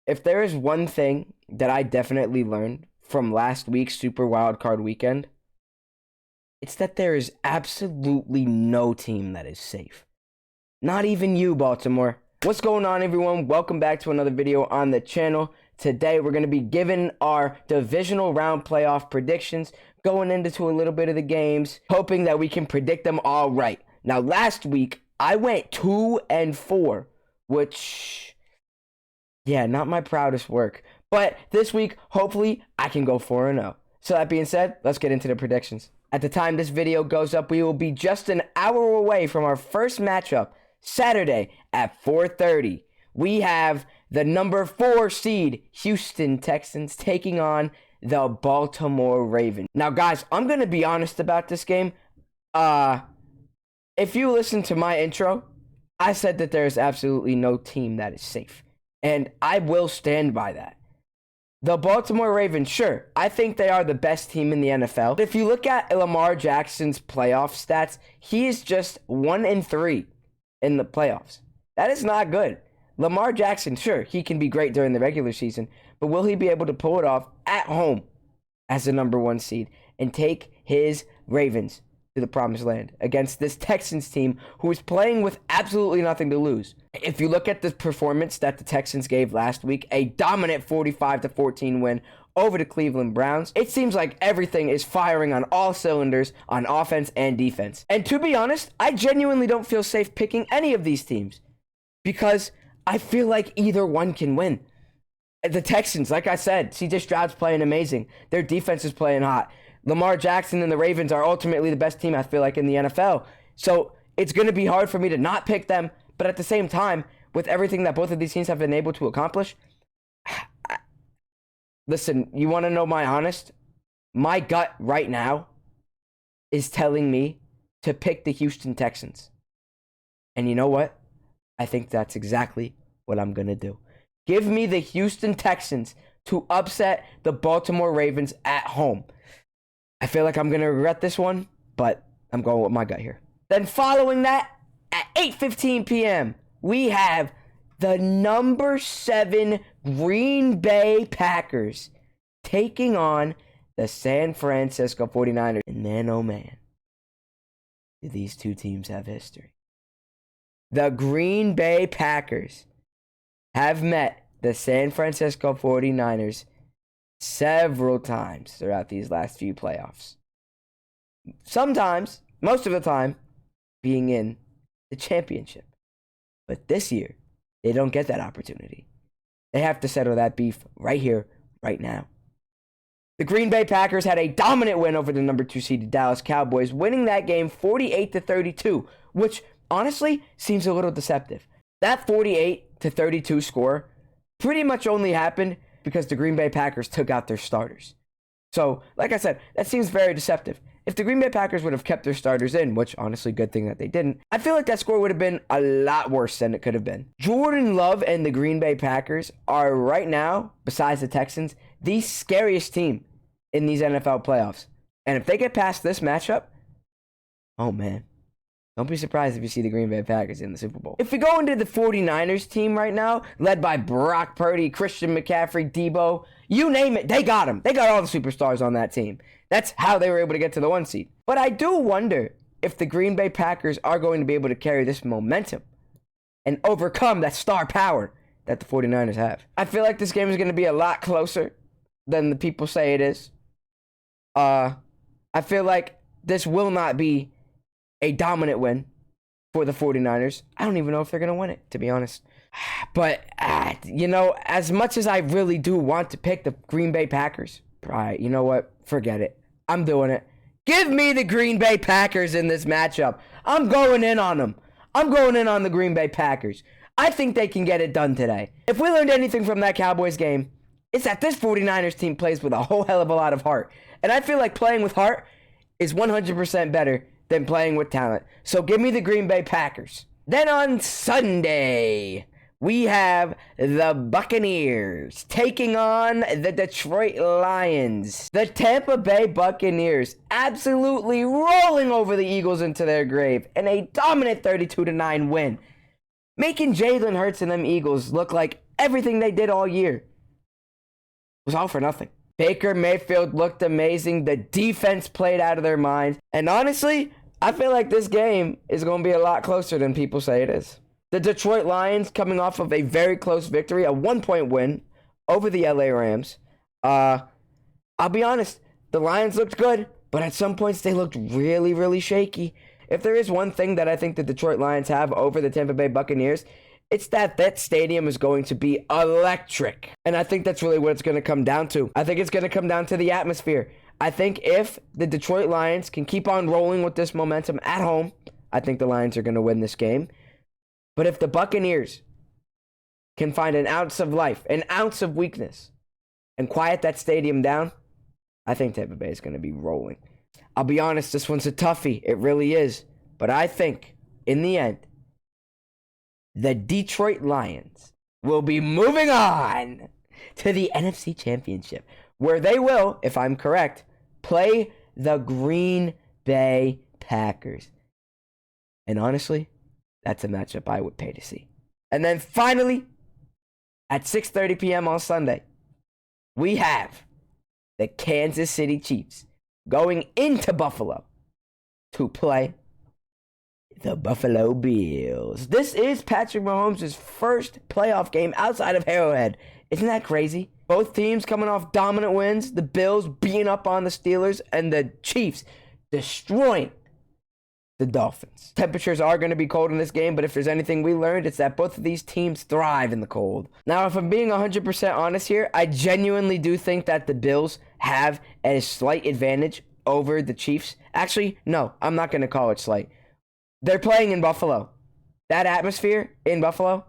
If there is one thing that I definitely learned from last week's Super Wildcard Weekend, it's that there is absolutely no team that is safe. Not even you, Baltimore. What's going on, everyone? Welcome back to another video on the channel. Today, we're going to be giving our divisional round playoff predictions, going into a little bit of the games, hoping that we can predict them all right. Now, last week, I went 2-4, which, yeah, not my proudest work. But this week, hopefully, I can go 4-0. So that being said, let's get into the predictions. At the time this video goes up, we will be just an hour away from our first matchup, Saturday at 4:30. We have the number 4 seed Houston Texans taking on the Baltimore Ravens. Now, guys, I'm going to be honest about this game. If you listen to my intro, I said that there is absolutely no team that is safe. And I will stand by that. The Baltimore Ravens, sure, I think they are the best team in the NFL. If you look at Lamar Jackson's playoff stats, he is just 1-3 in the playoffs. That is not good. Lamar Jackson, sure, he can be great during the regular season, but will he be able to pull it off at home as the number 1 seed and take his Ravens to the promised land against this Texans team who is playing with absolutely nothing to lose? If you look at the performance that the Texans gave last week, a dominant 45-14 win over the Cleveland Browns, it seems like everything is firing on all cylinders on offense and defense. And to be honest, I genuinely don't feel safe picking any of these teams because I feel like either one can win. The Texans, like I said, CJ Stroud's playing amazing. Their defense is playing hot. Lamar Jackson and the Ravens are ultimately the best team, I feel like, in the NFL. So it's going to be hard for me to not pick them. But at the same time, with everything that both of these teams have been able to accomplish, listen, you want to know my honest? My gut right now is telling me to pick the Houston Texans. And you know what? I think that's exactly what I'm going to do. Give me the Houston Texans to upset the Baltimore Ravens at home. I feel like I'm going to regret this one, but I'm going with my gut here. Then following that, at 8:15 p.m., we have the number 7 Green Bay Packers taking on the San Francisco 49ers. And man, oh man, do these two teams have history. The Green Bay Packers have met the San Francisco 49ers several times throughout these last few playoffs. Sometimes, most of the time, being in the championship. But this year, they don't get that opportunity. They have to settle that beef right here, right now. The Green Bay Packers had a dominant win over the number 2 seeded Dallas Cowboys, winning that game 48-32, which honestly seems a little deceptive. That 48-32 score pretty much only happened because the Green Bay Packers took out their starters. So, like I said, that seems very deceptive. If the Green Bay Packers would have kept their starters in, which honestly, good thing that they didn't, I feel like that score would have been a lot worse than it could have been. Jordan Love and the Green Bay Packers are right now, besides the Texans, the scariest team in these NFL playoffs. And if they get past this matchup, oh man, don't be surprised if you see the Green Bay Packers in the Super Bowl. If we go into the 49ers team right now, led by Brock Purdy, Christian McCaffrey, Debo, you name it, they got them. They got all the superstars on that team. That's how they were able to get to the 1 seed. But I do wonder if the Green Bay Packers are going to be able to carry this momentum and overcome that star power that the 49ers have. I feel like this game is going to be a lot closer than the people say it is. I feel like this will not be a dominant win for the 49ers. I don't even know if they're going to win it, to be honest. But, you know, as much as I really do want to pick the Green Bay Packers, you know what? Forget it. I'm doing it. Give me the Green Bay Packers in this matchup. I'm going in on them. I'm going in on the Green Bay Packers. I think they can get it done today. If we learned anything from that Cowboys game, it's that this 49ers team plays with a whole hell of a lot of heart. And I feel like playing with heart is 100% better than playing with talent. So give me the Green Bay Packers. Then on Sunday, we have the Buccaneers taking on the Detroit Lions. The Tampa Bay Buccaneers absolutely rolling over the Eagles into their grave in a dominant 32-9 win. Making Jalen Hurts and them Eagles look like everything they did all year was all for nothing. Baker Mayfield looked amazing. The defense played out of their minds. And honestly, I feel like this game is going to be a lot closer than people say it is. The Detroit Lions coming off of a very close victory, a 1-point win over the LA Rams. I'll be honest, the Lions looked good, but at some points they looked really, really shaky. If there is one thing that I think the Detroit Lions have over the Tampa Bay Buccaneers, it's that stadium is going to be electric. And I think that's really what it's going to come down to. I think it's going to come down to the atmosphere. I think if the Detroit Lions can keep on rolling with this momentum at home, I think the Lions are going to win this game. But if the Buccaneers can find an ounce of life, an ounce of weakness, and quiet that stadium down, I think Tampa Bay is going to be rolling. I'll be honest, this one's a toughie. It really is. But I think, in the end, the Detroit Lions will be moving on to the NFC Championship, where they will, if I'm correct, play the Green Bay Packers. And honestly, that's a matchup I would pay to see. And then finally, at 6:30 p.m. on Sunday, we have the Kansas City Chiefs going into Buffalo to play the Buffalo Bills. This is Patrick Mahomes' first playoff game outside of Arrowhead. Isn't that crazy? Both teams coming off dominant wins. The Bills beating up on the Steelers and the Chiefs destroying the Dolphins. Temperatures are going to be cold in this game, but if there's anything we learned, it's that both of these teams thrive in the cold. Now, if I'm being 100% honest here, I genuinely do think that the Bills have a slight advantage over the Chiefs. Actually, no, I'm not going to call it slight. They're playing in Buffalo. That atmosphere in Buffalo,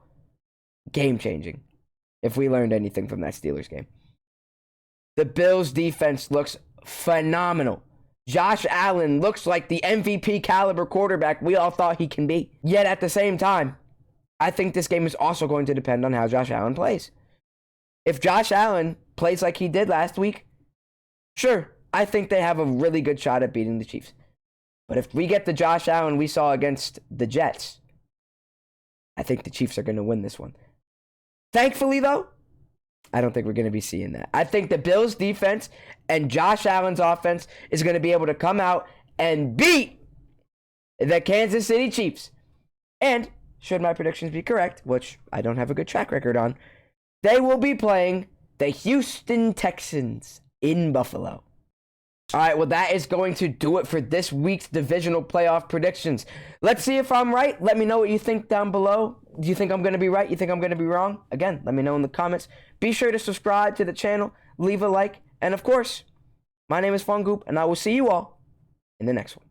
game-changing, if we learned anything from that Steelers game. The Bills' defense looks phenomenal. Josh Allen looks like the MVP caliber quarterback we all thought he can be. Yet at the same time, I think this game is also going to depend on how Josh Allen plays. If Josh Allen plays like he did last week, sure, I think they have a really good shot at beating the Chiefs. But if we get the Josh Allen we saw against the Jets, I think the Chiefs are going to win this one. Thankfully, though, I don't think we're going to be seeing that. I think the Bills' defense and Josh Allen's offense is going to be able to come out and beat the Kansas City Chiefs. And, should my predictions be correct, which I don't have a good track record on, they will be playing the Houston Texans in Buffalo. All right, well, that is going to do it for this week's divisional playoff predictions. Let's see if I'm right. Let me know what you think down below. Do you think I'm going to be right? You think I'm going to be wrong? Again, let me know in the comments. Be sure to subscribe to the channel, leave a like, and of course, my name is Fungoop, and I will see you all in the next one.